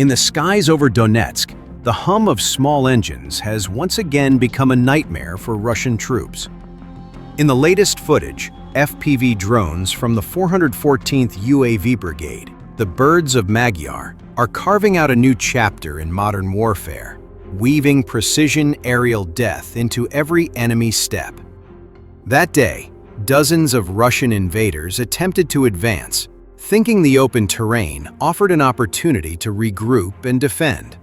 In the skies over Donetsk, the hum of small engines has once again become a nightmare for Russian troops. In the latest footage, FPV drones from the 414th UAV Brigade, the Birds of Magyar, are carving out a new chapter in modern warfare, weaving precision aerial death into every enemy step. That day, dozens of Russian invaders attempted to advance, thinking the open terrain offered an opportunity to regroup and defend.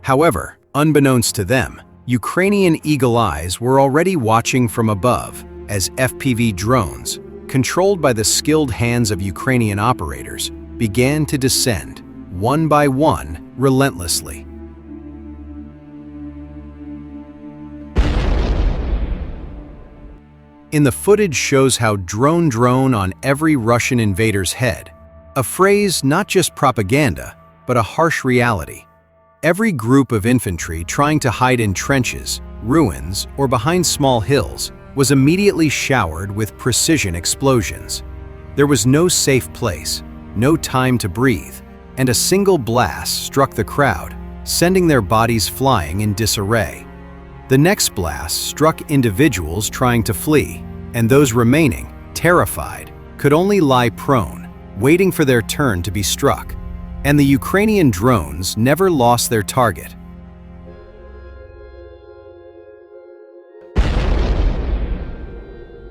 However, unbeknownst to them, Ukrainian eagle eyes were already watching from above as FPV drones, controlled by the skilled hands of Ukrainian operators, began to descend, one by one, relentlessly. In the footage shows how drone on every Russian invader's head, a phrase not just propaganda, but a harsh reality. Every group of infantry trying to hide in trenches, ruins, or behind small hills was immediately showered with precision explosions. There was no safe place, no time to breathe, and a single blast struck the crowd, sending their bodies flying in disarray. The next blast struck individuals trying to flee, and those remaining, terrified, could only lie prone, waiting for their turn to be struck. And the Ukrainian drones never lost their target.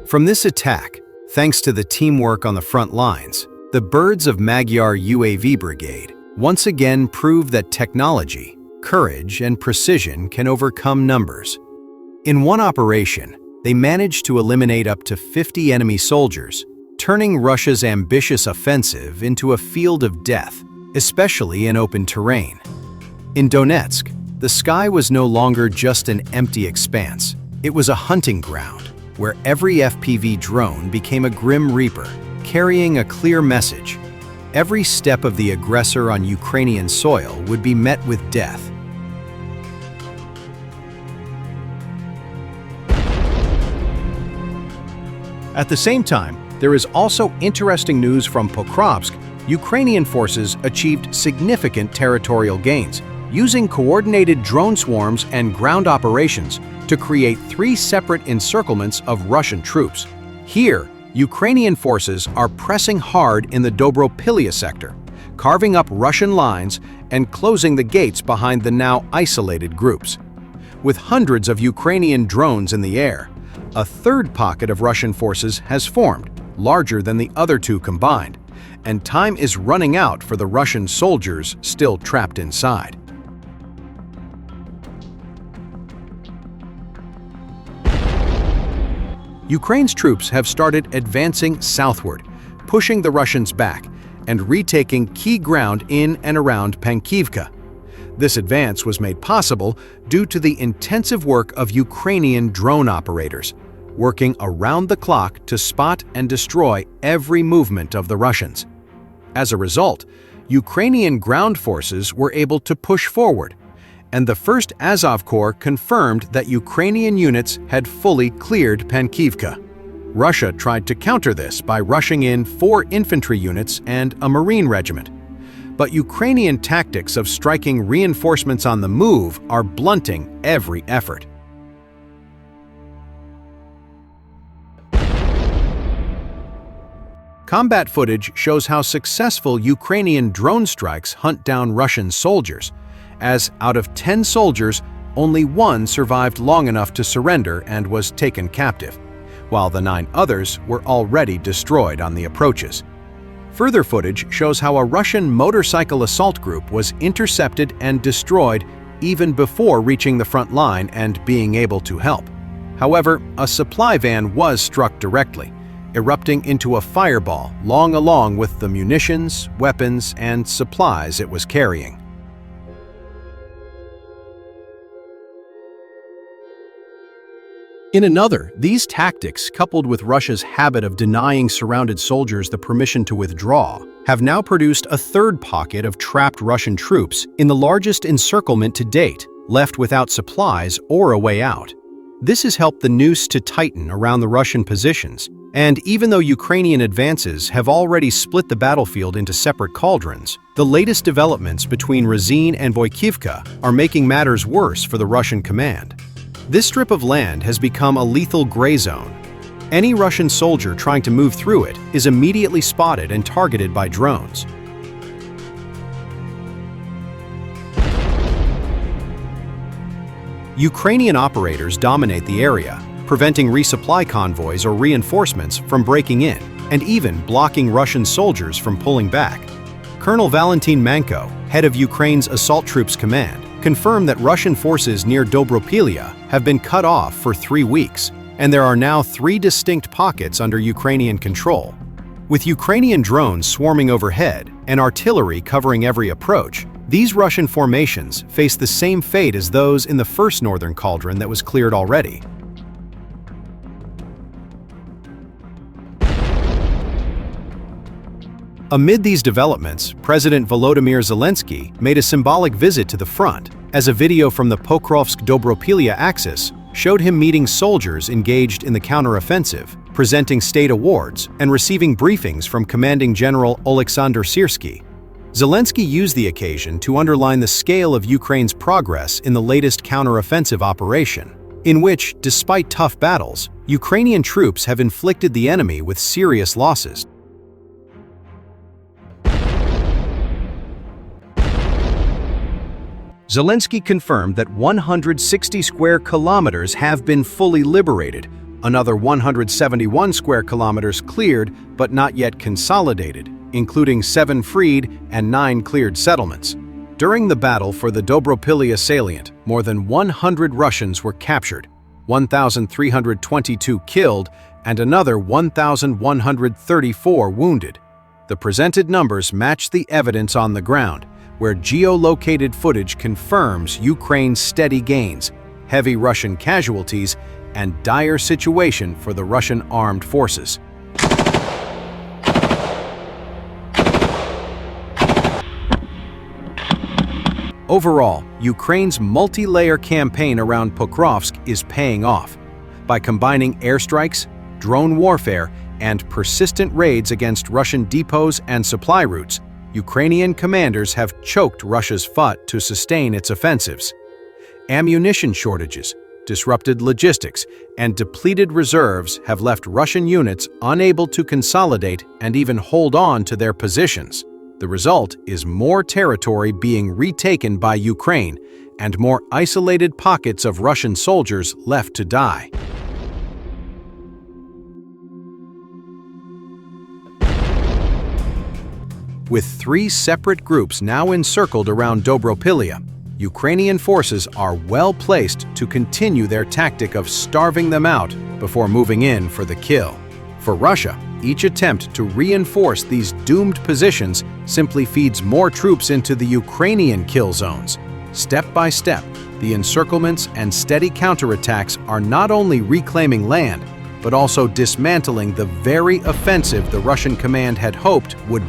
From this attack, thanks to the teamwork on the front lines, the Birds of Magyar UAV Brigade once again proved that technology, courage, and precision can overcome numbers. In one operation, they managed to eliminate up to 50 enemy soldiers, turning Russia's ambitious offensive into a field of death, especially in open terrain. In Donetsk, the sky was no longer just an empty expanse. It was a hunting ground, where every FPV drone became a grim reaper, carrying a clear message. Every step of the aggressor on Ukrainian soil would be met with death. At the same time, there is also interesting news from Pocropsk. Ukrainian forces achieved significant territorial gains, using coordinated drone swarms and ground operations to create 3 separate encirclements of Russian troops. Here, Ukrainian forces are pressing hard in the Dobropilya sector, carving up Russian lines and closing the gates behind the now isolated groups. With hundreds of Ukrainian drones in the air, a third pocket of Russian forces has formed, larger than the other two combined, and time is running out for the Russian soldiers still trapped inside. Ukraine's troops have started advancing southward, pushing the Russians back and retaking key ground in and around Pokropsk. This advance was made possible due to the intensive work of Ukrainian drone operators, working around the clock to spot and destroy every movement of the Russians. As a result, Ukrainian ground forces were able to push forward, and the 1st Azov Corps confirmed that Ukrainian units had fully cleared Pokropsk. Russia tried to counter this by rushing in 4 infantry units and a Marine regiment. But Ukrainian tactics of striking reinforcements on the move are blunting every effort. Combat footage shows how successful Ukrainian drone strikes hunt down Russian soldiers, as out of 10 soldiers, only 1 survived long enough to surrender and was taken captive, while the 9 others were already destroyed on the approaches. Further footage shows how a Russian motorcycle assault group was intercepted and destroyed even before reaching the front line and being able to help. However, a supply van was struck directly, erupting into a fireball along with the munitions, weapons, and supplies it was carrying. In another, these tactics, coupled with Russia's habit of denying surrounded soldiers the permission to withdraw, have now produced a third pocket of trapped Russian troops in the largest encirclement to date, left without supplies or a way out. This has helped the noose to tighten around the Russian positions, And even though Ukrainian advances have already split the battlefield into separate cauldrons, the latest developments between Ryazan and Boykivka are making matters worse for the Russian command. This strip of land has become a lethal gray zone. Any Russian soldier trying to move through it is immediately spotted and targeted by drones. Ukrainian operators dominate the area, preventing resupply convoys or reinforcements from breaking in, and even blocking Russian soldiers from pulling back. Colonel Valentin Manko, head of Ukraine's Assault Troops Command, confirmed that Russian forces near Dobropilya have been cut off for 3 weeks, and there are now 3 distinct pockets under Ukrainian control. With Ukrainian drones swarming overhead and artillery covering every approach, these Russian formations face the same fate as those in the first northern cauldron that was cleared already. Amid these developments, President Volodymyr Zelensky made a symbolic visit to the front, as a video from the Pocropsk-Dobropilya axis showed him meeting soldiers engaged in the counteroffensive, presenting state awards, and receiving briefings from Commanding General Oleksandr Syrsky. Zelensky used the occasion to underline the scale of Ukraine's progress in the latest counteroffensive operation, in which, despite tough battles, Ukrainian troops have inflicted the enemy with serious losses. Zelensky confirmed that 160 square kilometers have been fully liberated, another 171 square kilometers cleared but not yet consolidated, including 7 freed and 9 cleared settlements. During the battle for the Dobropilya salient, more than 100 Russians were captured, 1,322 killed, and another 1,134 wounded. The presented numbers match the evidence on the ground, where geolocated footage confirms Ukraine's steady gains, heavy Russian casualties, and dire situation for the Russian armed forces. Overall, Ukraine's multi-layer campaign around Pokrovsk is paying off. By combining airstrikes, drone warfare, and persistent raids against Russian depots and supply routes, Ukrainian commanders have choked Russia's fight to sustain its offensives. Ammunition shortages, disrupted logistics, and depleted reserves have left Russian units unable to consolidate and even hold on to their positions. The result is more territory being retaken by Ukraine and more isolated pockets of Russian soldiers left to die. With 3 separate groups now encircled around Dobropilya, Ukrainian forces are well placed to continue their tactic of starving them out before moving in for the kill. For Russia, each attempt to reinforce these doomed positions simply feeds more troops into the Ukrainian kill zones. Step by step, the encirclements and steady counterattacks are not only reclaiming land, but also dismantling the very offensive the Russian command had hoped would